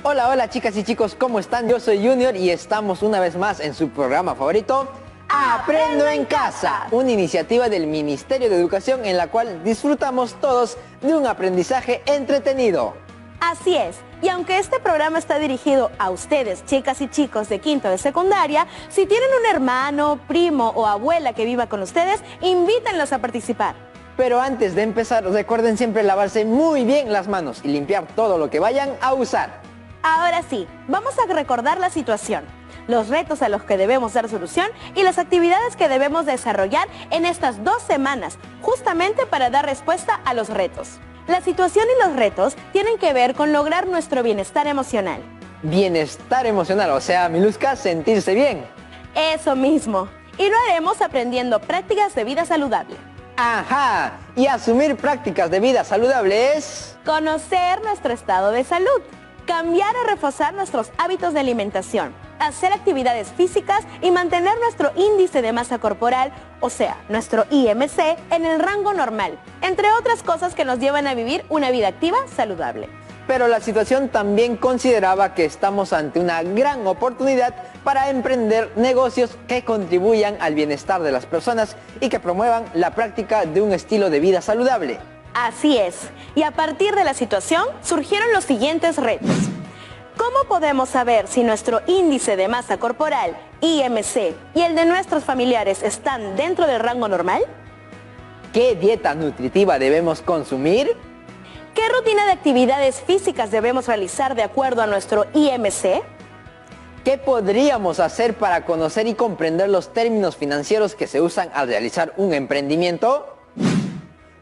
Hola, hola chicas y chicos, ¿cómo están? Yo soy Junior y estamos una vez más en su programa favorito, Aprendo en Casa, una iniciativa del Ministerio de Educación en la cual disfrutamos todos de un aprendizaje entretenido. Así es, y aunque este programa está dirigido a ustedes, chicas y chicos de quinto de secundaria, si tienen un hermano, primo o abuela que viva con ustedes, invítenlos a participar. Pero antes de empezar, recuerden siempre lavarse muy bien las manos y limpiar todo lo que vayan a usar. Ahora sí, vamos a recordar la situación, los retos a los que debemos dar solución y las actividades que debemos desarrollar en estas 2 semanas, justamente para dar respuesta a los retos. La situación y los retos tienen que ver con lograr nuestro bienestar emocional. Bienestar emocional, o sea, Miluska, sentirse bien. Eso mismo, y lo haremos aprendiendo prácticas de vida saludable. Ajá, y asumir prácticas de vida saludable es conocer nuestro estado de salud, cambiar o reforzar nuestros hábitos de alimentación, hacer actividades físicas y mantener nuestro índice de masa corporal, o sea, nuestro IMC, en el rango normal, entre otras cosas que nos llevan a vivir una vida activa saludable. Pero la situación también consideraba que estamos ante una gran oportunidad para emprender negocios que contribuyan al bienestar de las personas y que promuevan la práctica de un estilo de vida saludable. Así es, y a partir de la situación surgieron los siguientes retos. ¿Cómo podemos saber si nuestro índice de masa corporal, IMC, y el de nuestros familiares están dentro del rango normal? ¿Qué dieta nutritiva debemos consumir? ¿Qué rutina de actividades físicas debemos realizar de acuerdo a nuestro IMC? ¿Qué podríamos hacer para conocer y comprender los términos financieros que se usan al realizar un emprendimiento?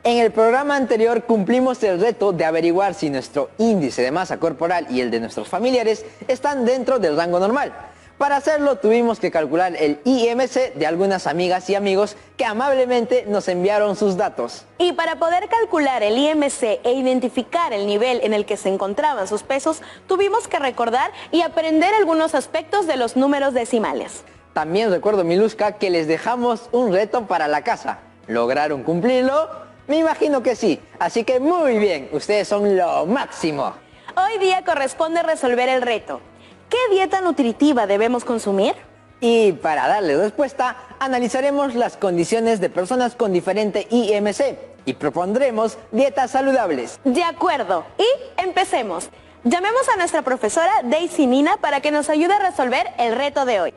En el programa anterior cumplimos el reto de averiguar si nuestro índice de masa corporal y el de nuestros familiares están dentro del rango normal. Para hacerlo tuvimos que calcular el IMC de algunas amigas y amigos que amablemente nos enviaron sus datos. Y para poder calcular el IMC e identificar el nivel en el que se encontraban sus pesos, tuvimos que recordar y aprender algunos aspectos de los números decimales. También recuerdo, Miluska, que les dejamos un reto para la casa. ¿Lograron cumplirlo? Me imagino que sí, así que muy bien, ustedes son lo máximo. Hoy día corresponde resolver el reto. ¿Qué dieta nutritiva debemos consumir? Y para darle respuesta, analizaremos las condiciones de personas con diferente IMC y propondremos dietas saludables. De acuerdo, y empecemos. Llamemos a nuestra profesora Daisy Nina para que nos ayude a resolver el reto de hoy.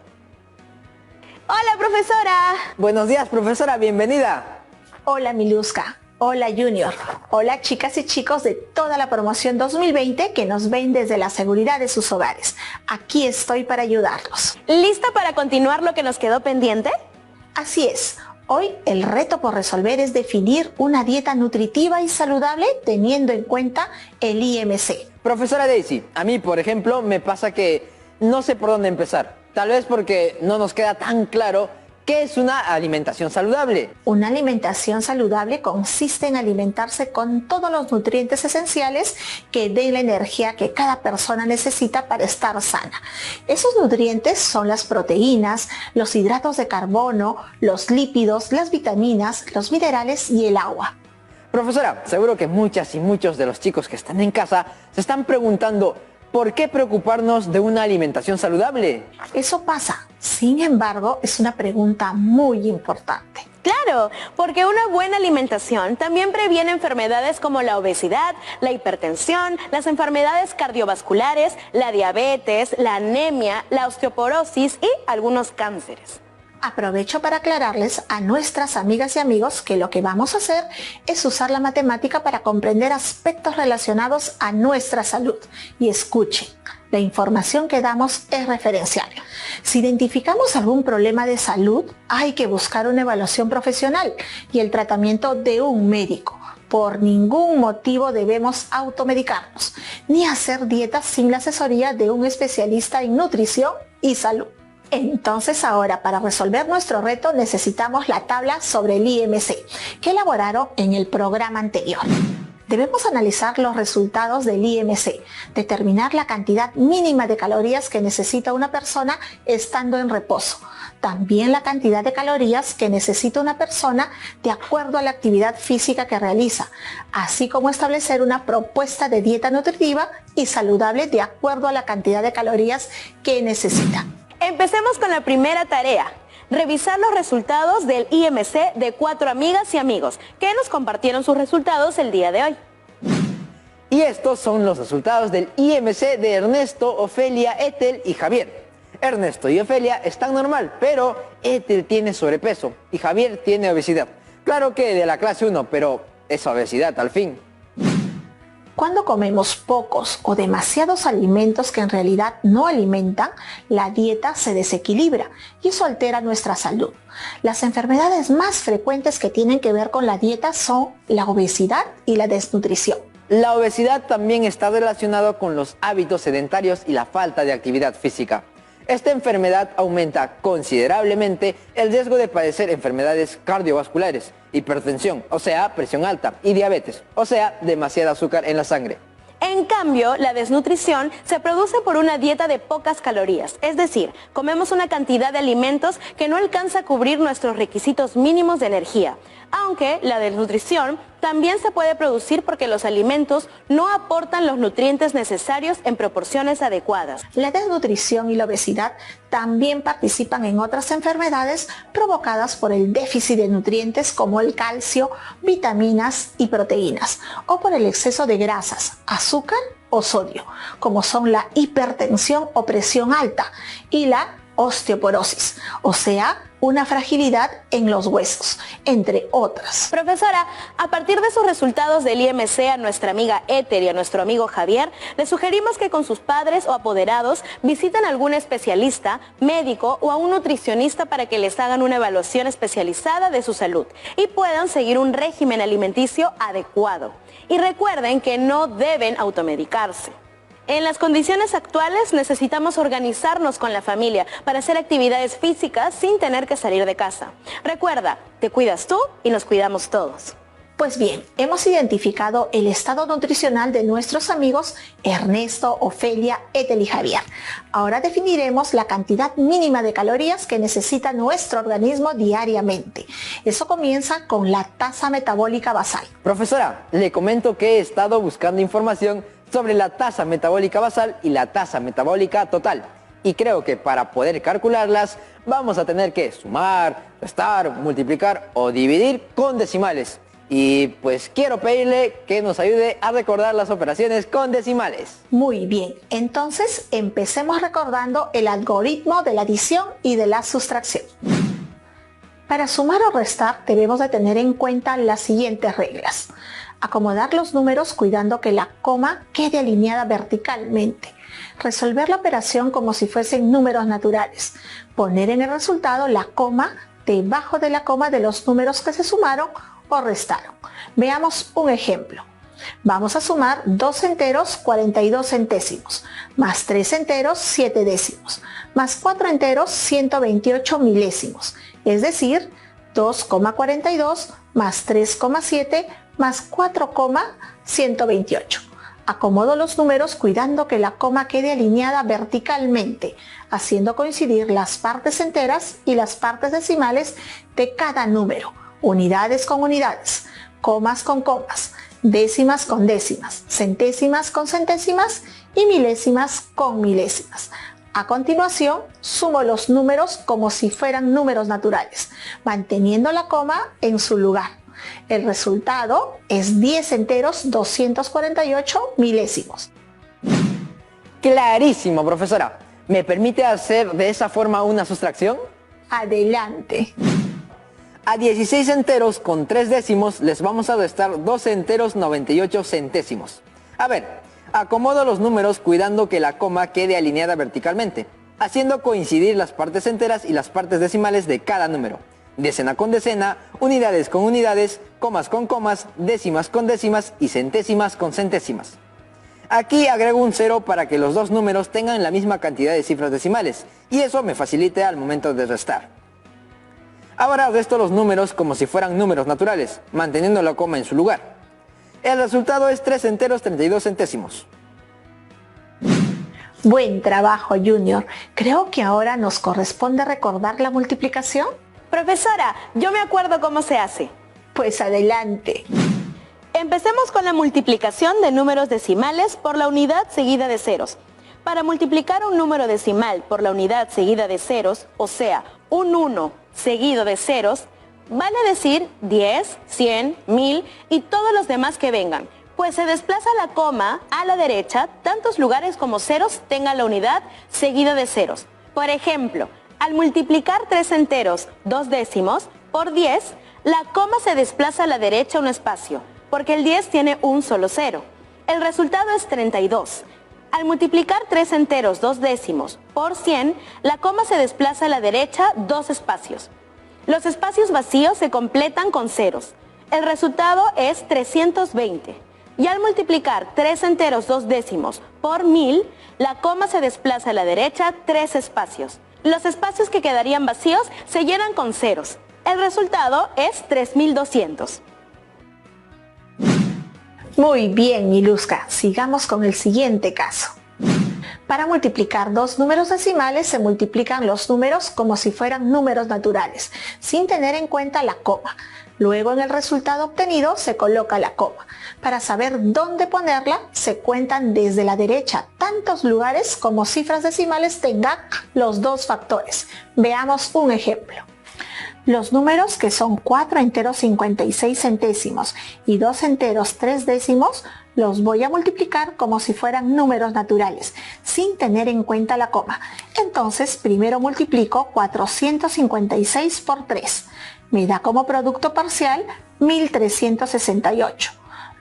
Hola, profesora. Buenos días, profesora, bienvenida. Hola Miluska, hola Junior, hola chicas y chicos de toda la promoción 2020 que nos ven desde la seguridad de sus hogares. Aquí estoy para ayudarlos. ¿Lista para continuar lo que nos quedó pendiente? Así es, hoy el reto por resolver es definir una dieta nutritiva y saludable teniendo en cuenta el IMC. Profesora Daisy, a mí por ejemplo me pasa que no sé por dónde empezar, tal vez porque no nos queda tan claro ¿qué es una alimentación saludable? Una alimentación saludable consiste en alimentarse con todos los nutrientes esenciales que den la energía que cada persona necesita para estar sana. Esos nutrientes son las proteínas, los hidratos de carbono, los lípidos, las vitaminas, los minerales y el agua. Profesora, seguro que muchas y muchos de los chicos que están en casa se están preguntando ¿por qué preocuparnos de una alimentación saludable? Eso pasa. Sin embargo, es una pregunta muy importante. Claro, porque una buena alimentación también previene enfermedades como la obesidad, la hipertensión, las enfermedades cardiovasculares, la diabetes, la anemia, la osteoporosis y algunos cánceres. Aprovecho para aclararles a nuestras amigas y amigos que lo que vamos a hacer es usar la matemática para comprender aspectos relacionados a nuestra salud. Y escuchen, la información que damos es referencial. Si identificamos algún problema de salud, hay que buscar una evaluación profesional y el tratamiento de un médico. Por ningún motivo debemos automedicarnos, ni hacer dietas sin la asesoría de un especialista en nutrición y salud. Entonces ahora para resolver nuestro reto necesitamos la tabla sobre el IMC que elaboraron en el programa anterior. Debemos analizar los resultados del IMC, determinar la cantidad mínima de calorías que necesita una persona estando en reposo. También la cantidad de calorías que necesita una persona de acuerdo a la actividad física que realiza, así como establecer una propuesta de dieta nutritiva y saludable de acuerdo a la cantidad de calorías que necesita. Empecemos con la primera tarea. Revisar los resultados del IMC de 4 amigas y amigos que nos compartieron sus resultados el día de hoy. Y estos son los resultados del IMC de Ernesto, Ofelia, Ethel y Javier. Ernesto y Ofelia están normal, pero Ethel tiene sobrepeso y Javier tiene obesidad. Claro que de la clase 1, pero es obesidad al fin. Cuando comemos pocos o demasiados alimentos que en realidad no alimentan, la dieta se desequilibra y eso altera nuestra salud. Las enfermedades más frecuentes que tienen que ver con la dieta son la obesidad y la desnutrición. La obesidad también está relacionada con los hábitos sedentarios y la falta de actividad física. Esta enfermedad aumenta considerablemente el riesgo de padecer enfermedades cardiovasculares, hipertensión, o sea, presión alta, y diabetes, o sea, demasiado azúcar en la sangre. En cambio, la desnutrición se produce por una dieta de pocas calorías, es decir, comemos una cantidad de alimentos que no alcanza a cubrir nuestros requisitos mínimos de energía. Aunque la desnutrición también se puede producir porque los alimentos no aportan los nutrientes necesarios en proporciones adecuadas. La desnutrición y la obesidad también participan en otras enfermedades provocadas por el déficit de nutrientes como el calcio, vitaminas y proteínas, o por el exceso de grasas, azúcar o sodio, como son la hipertensión o presión alta y la osteoporosis, o sea, una fragilidad en los huesos, entre otras. Profesora, a partir de sus resultados del IMC a nuestra amiga Ethel y a nuestro amigo Javier, le sugerimos que con sus padres o apoderados visiten a algún especialista, médico o a un nutricionista para que les hagan una evaluación especializada de su salud y puedan seguir un régimen alimenticio adecuado. Y recuerden que no deben automedicarse. En las condiciones actuales necesitamos organizarnos con la familia para hacer actividades físicas sin tener que salir de casa. Recuerda, te cuidas tú y nos cuidamos todos. Pues bien, hemos identificado el estado nutricional de nuestros amigos Ernesto, Ofelia, Ethel y Javier. Ahora definiremos la cantidad mínima de calorías que necesita nuestro organismo diariamente. Eso comienza con la tasa metabólica basal. Profesora, le comento que he estado buscando información sobre la tasa metabólica basal y la tasa metabólica total. Y creo que para poder calcularlas vamos a tener que sumar, restar, multiplicar o dividir con decimales. Y pues quiero pedirle que nos ayude a recordar las operaciones con decimales. Muy bien, entonces empecemos recordando el algoritmo de la adición y de la sustracción. Para sumar o restar debemos de tener en cuenta las siguientes reglas. Acomodar los números cuidando que la coma quede alineada verticalmente. Resolver la operación como si fuesen números naturales. Poner en el resultado la coma debajo de la coma de los números que se sumaron o restaron. Veamos un ejemplo. Vamos a sumar 2 enteros 42 centésimos, más 3 enteros 7 décimos, más 4 enteros 128 milésimos, es decir, 2,42 más 3,7 más 4,128. Acomodo los números cuidando que la coma quede alineada verticalmente, haciendo coincidir las partes enteras y las partes decimales de cada número, unidades con unidades, comas con comas, décimas con décimas, centésimas con centésimas y milésimas con milésimas. A continuación, sumo los números como si fueran números naturales, manteniendo la coma en su lugar. El resultado es 10 enteros 248 milésimos. Clarísimo, profesora. ¿Me permite hacer de esa forma una sustracción? Adelante. A 16 enteros con 3 décimos les vamos a restar 2 enteros 98 centésimos. A ver, acomodo los números cuidando que la coma quede alineada verticalmente, haciendo coincidir las partes enteras y las partes decimales de cada número. Decena con decena, unidades con unidades, comas con comas, décimas con décimas y centésimas con centésimas. Aquí agrego un 0 para que los dos números tengan la misma cantidad de cifras decimales y eso me facilite al momento de restar. Ahora resto los números como si fueran números naturales, manteniendo la coma en su lugar. El resultado es 3 enteros 32 centésimos. Buen trabajo, Junior. Creo que ahora nos corresponde recordar la multiplicación. Profesora, yo me acuerdo cómo se hace. Pues adelante. Empecemos con la multiplicación de números decimales por la unidad seguida de ceros. Para multiplicar un número decimal por la unidad seguida de ceros, o sea, un 1 seguido de ceros, vale decir 10, 100, 1000 y todos los demás que vengan, pues se desplaza la coma a la derecha tantos lugares como ceros tengan la unidad seguida de ceros. Por ejemplo, al multiplicar 3 enteros 2 décimos por 10, la coma se desplaza a la derecha un espacio, porque el 10 tiene un solo cero. El resultado es 32. Al multiplicar 3 enteros 2 décimos por 100, la coma se desplaza a la derecha 2 espacios. Los espacios vacíos se completan con ceros. El resultado es 320. Y al multiplicar 3 enteros 2 décimos por 1000, la coma se desplaza a la derecha 3 espacios. Los espacios que quedarían vacíos se llenan con ceros. El resultado es 3200. Muy bien, Miluska. Sigamos con el siguiente caso. Para multiplicar dos números decimales se multiplican los números como si fueran números naturales, sin tener en cuenta la coma. Luego en el resultado obtenido se coloca la coma. Para saber dónde ponerla, se cuentan desde la derecha tantos lugares como cifras decimales tengan los dos factores. Veamos un ejemplo. Los números que son 4 enteros 56 centésimos y 2 enteros 3 décimos los voy a multiplicar como si fueran números naturales, sin tener en cuenta la coma. Entonces, primero multiplico 456 por 3. Me da como producto parcial 1368.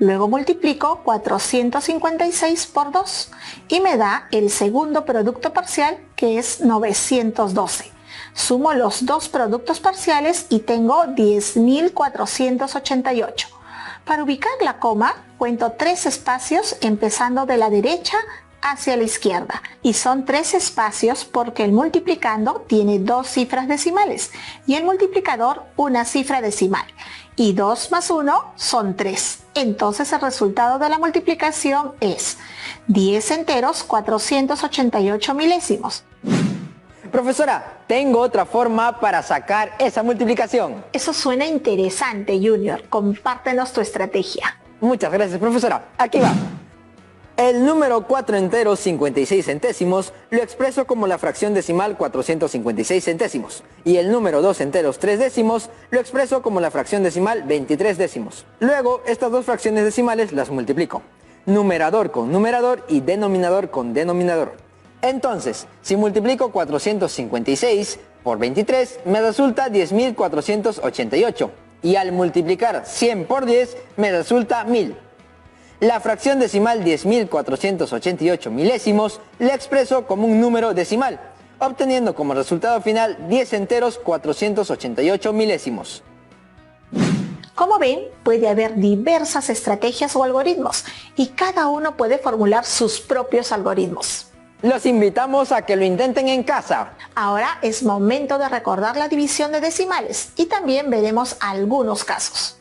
Luego multiplico 456 por 2 y me da el segundo producto parcial, que es 912. Sumo los dos productos parciales y tengo 10.488. Para ubicar la coma, cuento 3 espacios empezando de la derecha hacia la izquierda. Y son 3 espacios porque el multiplicando tiene 2 cifras decimales y el multiplicador una cifra decimal. Y 2 más 1 son 3. Entonces el resultado de la multiplicación es 10 enteros 488 milésimos. Profesora, tengo otra forma para sacar esa multiplicación. Eso suena interesante, Junior. Compártenos tu estrategia. Muchas gracias, profesora. Aquí va. El número 4 enteros 56 centésimos lo expreso como la fracción decimal 456 centésimos. Y el número 2 enteros 3 décimos lo expreso como la fracción decimal 23 décimos. Luego, estas dos fracciones decimales las multiplico. Numerador con numerador y denominador con denominador. Entonces, si multiplico 456 por 23, me resulta 10.488. Y al multiplicar 100 por 10, me resulta 1000. La fracción decimal 10.488 milésimos la expreso como un número decimal, obteniendo como resultado final 10 enteros 488 milésimos. Como ven, puede haber diversas estrategias o algoritmos, y cada uno puede formular sus propios algoritmos. Los invitamos a que lo intenten en casa. Ahora es momento de recordar la división de decimales y también veremos algunos casos.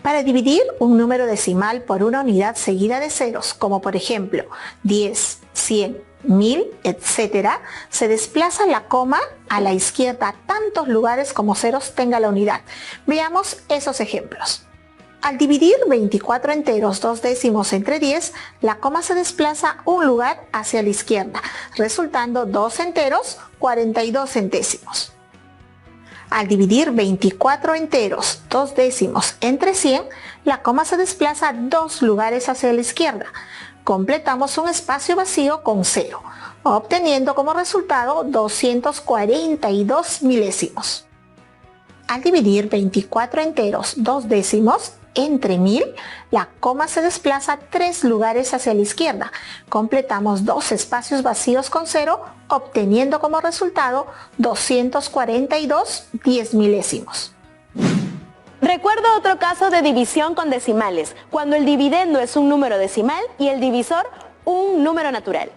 Para dividir un número decimal por una unidad seguida de ceros, como por ejemplo 10, 100, 1000, etc., se desplaza la coma a la izquierda a tantos lugares como ceros tenga la unidad. Veamos esos ejemplos. Al dividir 24 enteros 2 décimos entre 10, la coma se desplaza un lugar hacia la izquierda, resultando 2 enteros 42 centésimos. Al dividir 24 enteros 2 décimos entre 100, la coma se desplaza 2 lugares hacia la izquierda. Completamos un espacio vacío con 0, obteniendo como resultado 242 milésimos. Al dividir 24 enteros 2 décimos entre 1000, la coma se desplaza 3 lugares hacia la izquierda. Completamos 2 espacios vacíos con 0, obteniendo como resultado 242 10 milésimos. Recuerdo otro caso de división con decimales, cuando el dividendo es un número decimal y el divisor un número natural.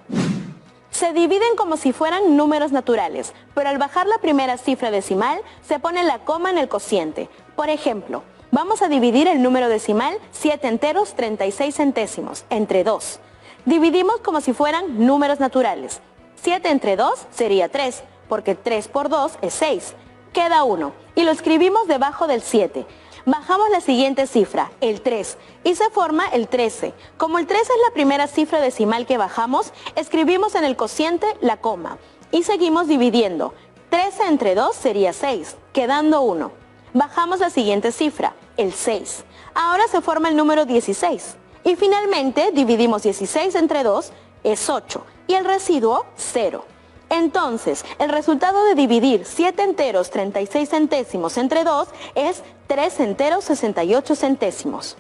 Se dividen como si fueran números naturales, pero al bajar la primera cifra decimal se pone la coma en el cociente. Por ejemplo, Vamos a dividir el número decimal 7 enteros 36 centésimos entre 2. Dividimos como si fueran números naturales. 7 entre 2 sería 3, porque 3 por 2 es 6. Queda 1 y lo escribimos debajo del 7. Bajamos la siguiente cifra, el 3, y se forma el 13. Como el 13 es la primera cifra decimal que bajamos, escribimos en el cociente la coma y seguimos dividiendo. 13 entre 2 sería 6, quedando 1. Bajamos la siguiente cifra, el 6. Ahora se forma el número 16. Y finalmente dividimos 16 entre 2, es 8, y el residuo 0. Entonces, el resultado de dividir 7 enteros 36 centésimos entre 2 es 3 enteros 68 centésimos.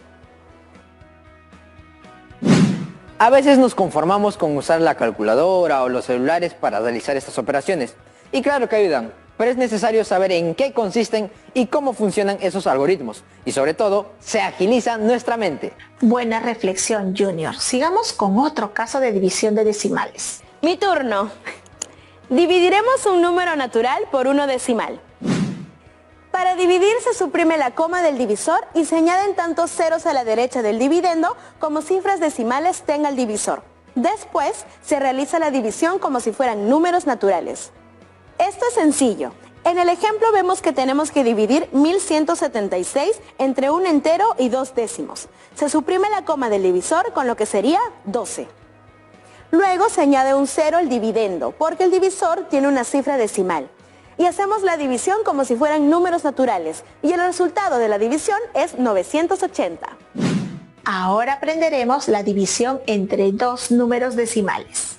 A veces nos conformamos con usar la calculadora o los celulares para realizar estas operaciones. Y claro que ayudan, pero es necesario saber en qué consisten y cómo funcionan esos algoritmos. Y sobre todo, se agiliza nuestra mente. Buena reflexión, Junior. Sigamos con otro caso de división de decimales. Mi turno. Dividiremos un número natural por uno decimal. Para dividir se suprime la coma del divisor y se añaden tantos ceros a la derecha del dividendo como cifras decimales tenga el divisor. Después se realiza la división como si fueran números naturales. Esto es sencillo. En el ejemplo vemos que tenemos que dividir 1176 entre un entero y 2 décimos. Se suprime la coma del divisor con lo que sería 12. Luego se añade un 0 al dividendo, porque el divisor tiene una cifra decimal. Y hacemos la división como si fueran números naturales, y el resultado de la división es 980. Ahora aprenderemos la división entre dos números decimales.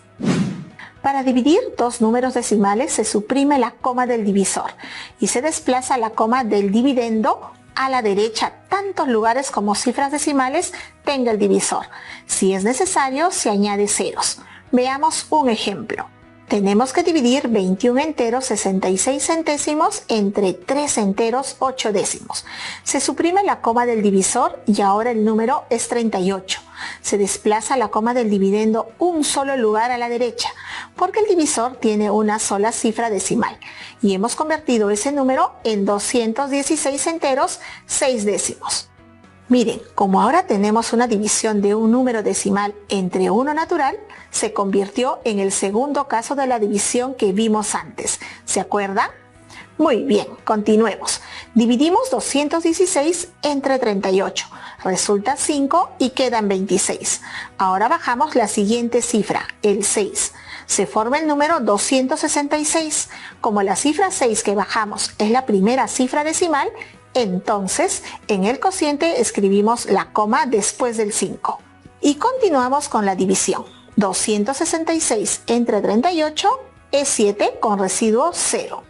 Para dividir dos números decimales se suprime la coma del divisor y se desplaza la coma del dividendo a la derecha tantos lugares como cifras decimales tenga el divisor. Si es necesario, se añade ceros. Veamos un ejemplo. Tenemos que dividir 21 enteros 66 centésimos entre 3 enteros 8 décimos. Se suprime la coma del divisor y ahora el número es 38. Se desplaza la coma del dividendo un solo lugar a la derecha, porque el divisor tiene una sola cifra decimal. Y hemos convertido ese número en 216 enteros 6 décimos. Miren, como ahora tenemos una división de un número decimal entre uno natural, se convirtió en el segundo caso de la división que vimos antes. ¿Se acuerdan? Muy bien, continuemos. Dividimos 216 entre 38. Resulta 5 y quedan 26. Ahora bajamos la siguiente cifra, el 6. Se forma el número 266. Como la cifra 6 que bajamos es la primera cifra decimal, entonces en el cociente escribimos la coma después del 5. Y continuamos con la división. 266 entre 38 es 7 con residuo 0.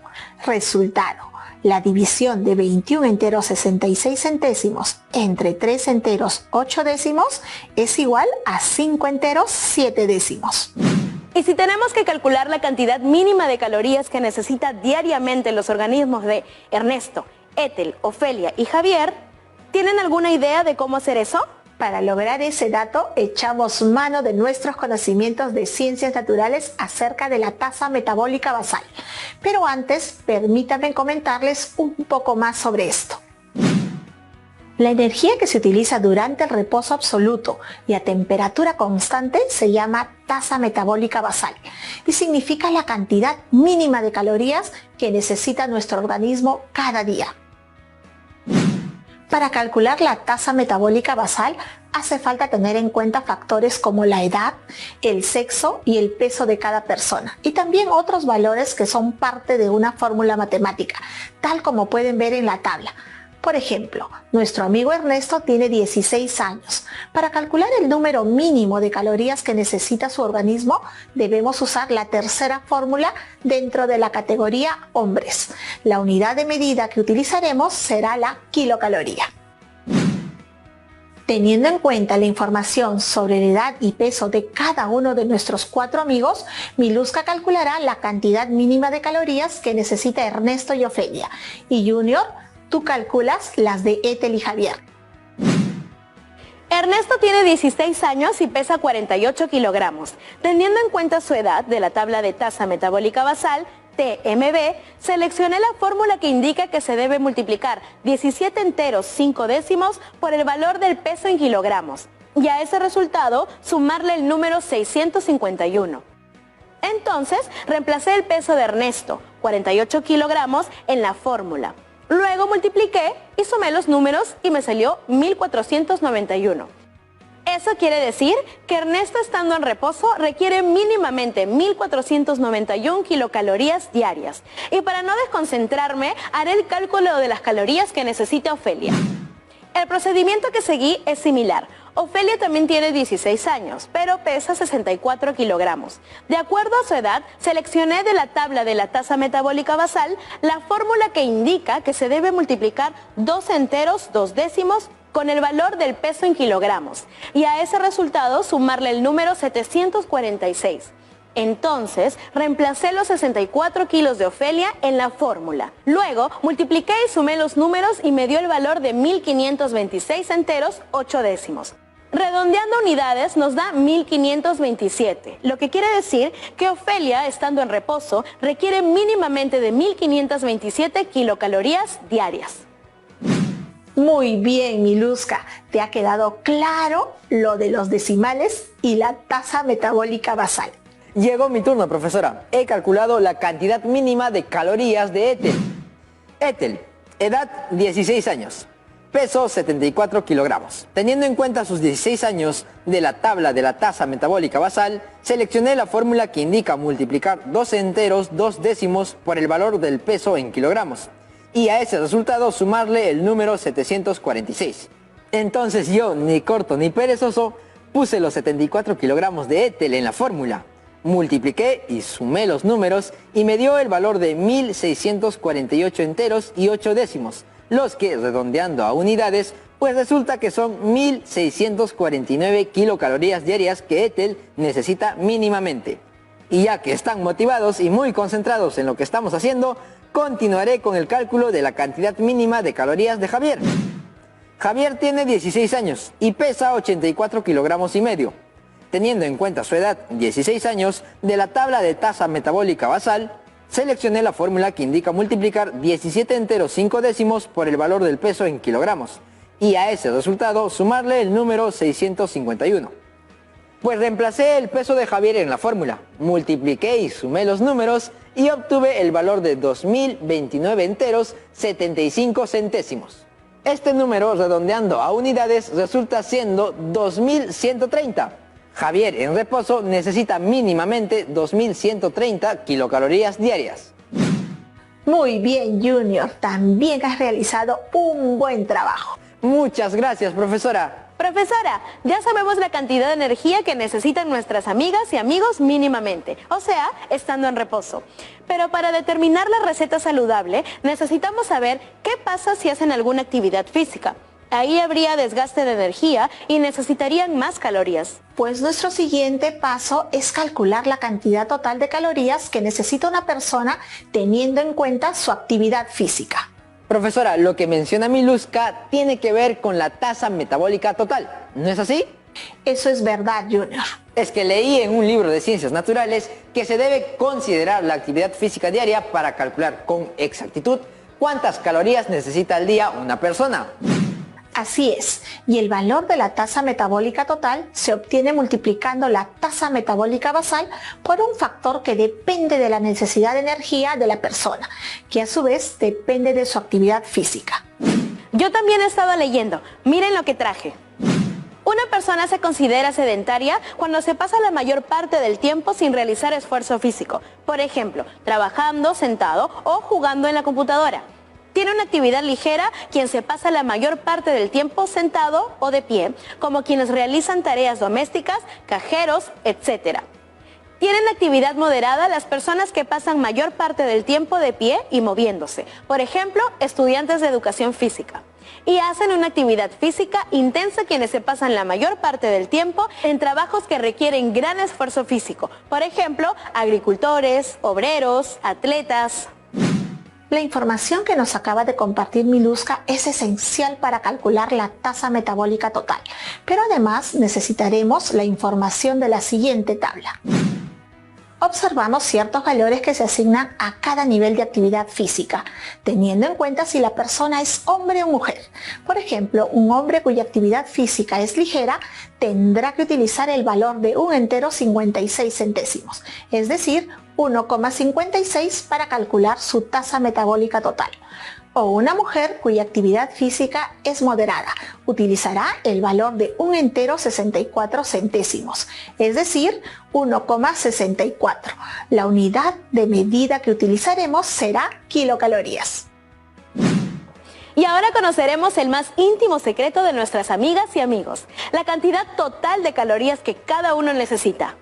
Resultado. La división de 21 enteros 66 centésimos entre 3 enteros 8 décimos es igual a 5 enteros 7 décimos. Y si tenemos que calcular la cantidad mínima de calorías que necesita diariamente los organismos de Ernesto, Ethel, Ofelia y Javier, ¿tienen alguna idea de cómo hacer eso? Para lograr ese dato, echamos mano de nuestros conocimientos de ciencias naturales acerca de la tasa metabólica basal. Pero antes, permítanme comentarles un poco más sobre esto. La energía que se utiliza durante el reposo absoluto y a temperatura constante se llama tasa metabólica basal y significa la cantidad mínima de calorías que necesita nuestro organismo cada día. Para calcular la tasa metabólica basal hace falta tener en cuenta factores como la edad, el sexo y el peso de cada persona, y también otros valores que son parte de una fórmula matemática, tal como pueden ver en la tabla. Por ejemplo, nuestro amigo Ernesto tiene 16 años. Para calcular el número mínimo de calorías que necesita su organismo, debemos usar la tercera fórmula dentro de la categoría hombres. La unidad de medida que utilizaremos será la kilocaloría. Teniendo en cuenta la información sobre la edad y peso de cada uno de nuestros 4 amigos, Miluska calculará la cantidad mínima de calorías que necesita Ernesto y Ofelia. Y Junior, tú calculas las de Ethel y Javier. Ernesto tiene 16 años y pesa 48 kilogramos. Teniendo en cuenta su edad de la tabla de tasa metabólica basal, TMB, seleccioné la fórmula que indica que se debe multiplicar 17 enteros 5 décimos por el valor del peso en kilogramos y a ese resultado sumarle el número 651. Entonces, reemplacé el peso de Ernesto, 48 kilogramos, en la fórmula. Luego multipliqué y sumé los números y me salió 1491. Eso quiere decir que Ernesto, estando en reposo, requiere mínimamente 1491 kilocalorías diarias. Y para no desconcentrarme, haré el cálculo de las calorías que necesita Ofelia. El procedimiento que seguí es similar. Ofelia también tiene 16 años, pero pesa 64 kilogramos. De acuerdo a su edad, seleccioné de la tabla de la tasa metabólica basal la fórmula que indica que se debe multiplicar 2 enteros 2 décimos con el valor del peso en kilogramos y a ese resultado sumarle el número 746. Entonces, reemplacé los 64 kilos de Ofelia en la fórmula. Luego, multipliqué y sumé los números y me dio el valor de 1526 enteros 8 décimos. Redondeando unidades nos da 1527, lo que quiere decir que Ofelia, estando en reposo, requiere mínimamente de 1527 kilocalorías diarias. Muy bien, Miluska, ¿te ha quedado claro lo de los decimales y la tasa metabólica basal? Llegó mi turno, profesora. He calculado la cantidad mínima de calorías de Ethel. Ethel, edad 16 años, peso 74 kilogramos. Teniendo en cuenta sus 16 años de la tabla de la tasa metabólica basal, seleccioné la fórmula que indica multiplicar 2 enteros 2 décimos por el valor del peso en kilogramos y a ese resultado sumarle el número 746. Entonces yo, ni corto ni perezoso, puse los 74 kilogramos de Ethel en la fórmula. Multipliqué y sumé los números y me dio el valor de 1648 enteros y 8 décimos, los que, redondeando a unidades, pues resulta que son 1649 kilocalorías diarias que Ethel necesita mínimamente. Y ya que están motivados y muy concentrados en lo que estamos haciendo, continuaré con el cálculo de la cantidad mínima de calorías de Javier. Javier tiene 16 años y pesa 84 kilogramos y medio. Teniendo en cuenta su edad, 16 años, de la tabla de tasa metabólica basal, seleccioné la fórmula que indica multiplicar 17 enteros 5 décimos por el valor del peso en kilogramos y a ese resultado sumarle el número 651. Pues reemplacé el peso de Javier en la fórmula, multipliqué y sumé los números y obtuve el valor de 2029 enteros 75 centésimos. Este número, redondeando a unidades, resulta siendo 2130. Javier en reposo necesita mínimamente 2130 kilocalorías diarias. Muy bien, Junior, también has realizado un buen trabajo. Muchas gracias, profesora. Profesora, ya sabemos la cantidad de energía que necesitan nuestras amigas y amigos mínimamente, o sea, estando en reposo. Pero para determinar la receta saludable, necesitamos saber qué pasa si hacen alguna actividad física. Ahí habría desgaste de energía y necesitarían más calorías. Pues nuestro siguiente paso es calcular la cantidad total de calorías que necesita una persona teniendo en cuenta su actividad física. Profesora, lo que menciona Miluska tiene que ver con la tasa metabólica total, ¿no es así? Eso es verdad, Junior. Es que leí en un libro de ciencias naturales que se debe considerar la actividad física diaria para calcular con exactitud cuántas calorías necesita al día una persona. Así es, y el valor de la tasa metabólica total se obtiene multiplicando la tasa metabólica basal por un factor que depende de la necesidad de energía de la persona, que a su vez depende de su actividad física. Yo también he estado leyendo, miren lo que traje. Una persona se considera sedentaria cuando se pasa la mayor parte del tiempo sin realizar esfuerzo físico, por ejemplo, trabajando, sentado o jugando en la computadora. Tiene una actividad ligera quien se pasa la mayor parte del tiempo sentado o de pie, como quienes realizan tareas domésticas, cajeros, etc. Tienen actividad moderada las personas que pasan mayor parte del tiempo de pie y moviéndose, por ejemplo, estudiantes de educación física. Y hacen una actividad física intensa quienes se pasan la mayor parte del tiempo en trabajos que requieren gran esfuerzo físico, por ejemplo, agricultores, obreros, atletas. La información que nos acaba de compartir Miluska es esencial para calcular la tasa metabólica total, pero además necesitaremos la información de la siguiente tabla. observamos ciertos valores que se asignan a cada nivel de actividad física, teniendo en cuenta si la persona es hombre o mujer. Por ejemplo, un hombre cuya actividad física es ligera tendrá que utilizar el valor de 1,56 centésimos, es decir, 1,56 para calcular su tasa metabólica total. O una mujer cuya actividad física es moderada utilizará el valor de 1,64 centésimos, es decir, 1,64. La unidad de medida que utilizaremos será kilocalorías. Y ahora conoceremos el más íntimo secreto de nuestras amigas y amigos, la cantidad total de calorías que cada uno necesita.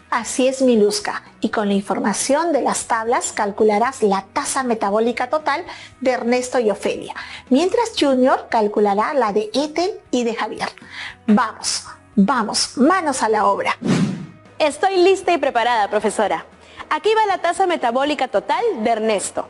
Así es, Miluska, y con la información de las tablas calcularás la tasa metabólica total de Ernesto y Ofelia, mientras Junior calculará la de Ethel y de Javier. Vamos, manos a la obra. Estoy lista y preparada, profesora. Aquí va la tasa metabólica total de Ernesto.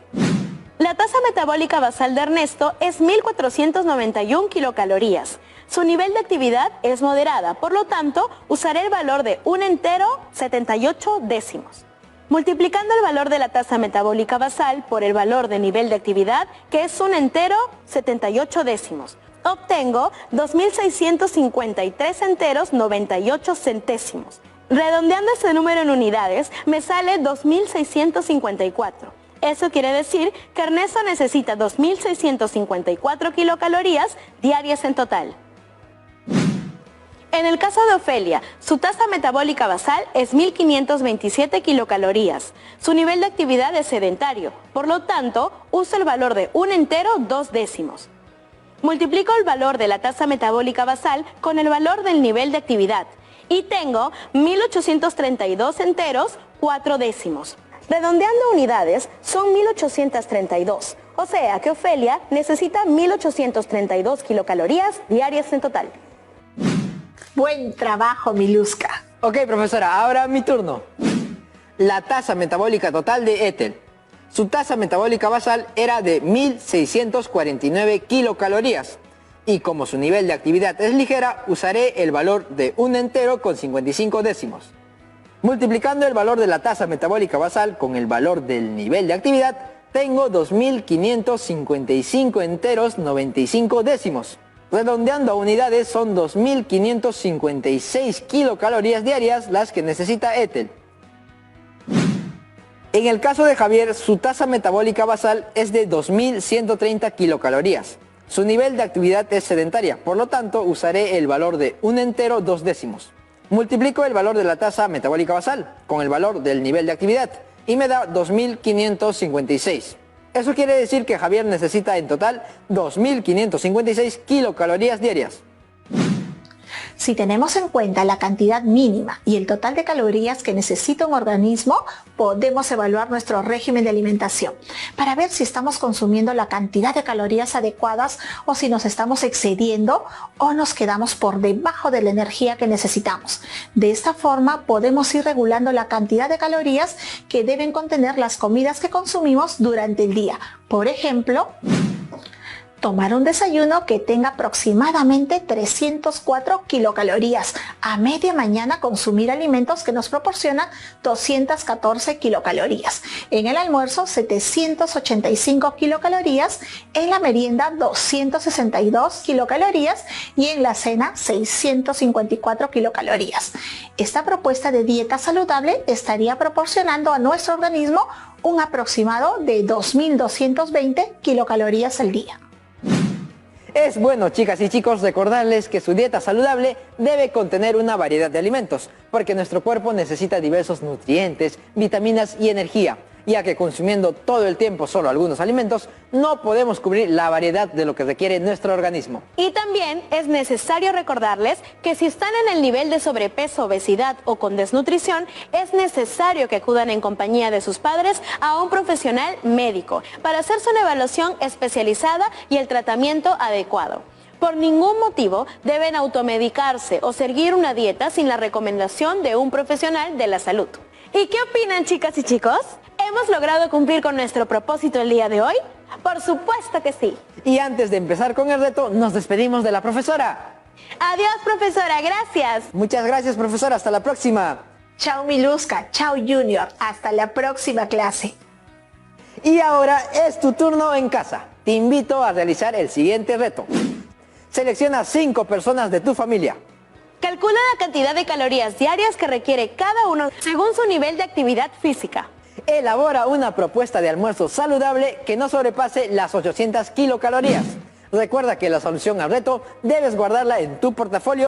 La tasa metabólica basal de Ernesto es 1.491 kilocalorías. Su nivel de actividad es moderada, por lo tanto, usaré el valor de 1,78 décimos. Multiplicando el valor de la tasa metabólica basal por el valor de nivel de actividad, que es 1,78 décimos, obtengo 2.653 enteros 98 centésimos. Redondeando este número en unidades, me sale 2.654. Eso quiere decir que Ernesto necesita 2.654 kilocalorías diarias en total. En el caso de Ofelia, su tasa metabólica basal es 1.527 kilocalorías. Su nivel de actividad es sedentario, por lo tanto, usa el valor de 1,2 décimos. Multiplico el valor de la tasa metabólica basal con el valor del nivel de actividad y tengo 1.832 enteros 4 décimos. Redondeando unidades, son 1.832, o sea que Ofelia necesita 1.832 kilocalorías diarias en total. Buen trabajo, Miluska. Ok, profesora, ahora mi turno. La tasa metabólica total de Ethel. Su tasa metabólica basal era de 1.649 kilocalorías. Y como su nivel de actividad es ligera, usaré el valor de 1,55 décimos. Multiplicando el valor de la tasa metabólica basal con el valor del nivel de actividad, tengo 2.555 enteros 95 décimos. Redondeando a unidades, son 2.556 kilocalorías diarias las que necesita Ethel. En el caso de Javier, su tasa metabólica basal es de 2.130 kilocalorías. Su nivel de actividad es sedentaria, por lo tanto usaré el valor de 1,2 décimos. Multiplico el valor de la tasa metabólica basal con el valor del nivel de actividad y me da 2.556. Eso quiere decir que Javier necesita en total 2.556 kilocalorías diarias. Si tenemos en cuenta la cantidad mínima y el total de calorías que necesita un organismo, podemos evaluar nuestro régimen de alimentación para ver si estamos consumiendo la cantidad de calorías adecuadas o si nos estamos excediendo o nos quedamos por debajo de la energía que necesitamos. De esta forma podemos ir regulando la cantidad de calorías que deben contener las comidas que consumimos durante el día. Por ejemplo, tomar un desayuno que tenga aproximadamente 304 kilocalorías. A media mañana consumir alimentos que nos proporcionan 214 kilocalorías. En el almuerzo 785 kilocalorías, en la merienda 262 kilocalorías y en la cena 654 kilocalorías. Esta propuesta de dieta saludable estaría proporcionando a nuestro organismo un aproximado de 2.220 kilocalorías al día. Es bueno, chicas y chicos, recordarles que su dieta saludable debe contener una variedad de alimentos, porque nuestro cuerpo necesita diversos nutrientes, vitaminas y energía, ya que consumiendo todo el tiempo solo algunos alimentos, no podemos cubrir la variedad de lo que requiere nuestro organismo. Y también es necesario recordarles que si están en el nivel de sobrepeso, obesidad o con desnutrición, es necesario que acudan en compañía de sus padres a un profesional médico para hacerse una evaluación especializada y el tratamiento adecuado. Por ningún motivo deben automedicarse o seguir una dieta sin la recomendación de un profesional de la salud. ¿Y qué opinan, chicas y chicos? ¿Hemos logrado cumplir con nuestro propósito el día de hoy? Por supuesto que sí. Y antes de empezar con el reto, nos despedimos de la profesora. Adiós, profesora, gracias. Muchas gracias, profesora, hasta la próxima. Chao Miluska, chao Junior, hasta la próxima clase. Y ahora es tu turno en casa. Te invito a realizar el siguiente reto. Selecciona 5 personas de tu familia. Calcula la cantidad de calorías diarias que requiere cada uno según su nivel de actividad física. Elabora una propuesta de almuerzo saludable que no sobrepase las 800 kilocalorías. Recuerda que la solución al reto debes guardarla en tu portafolio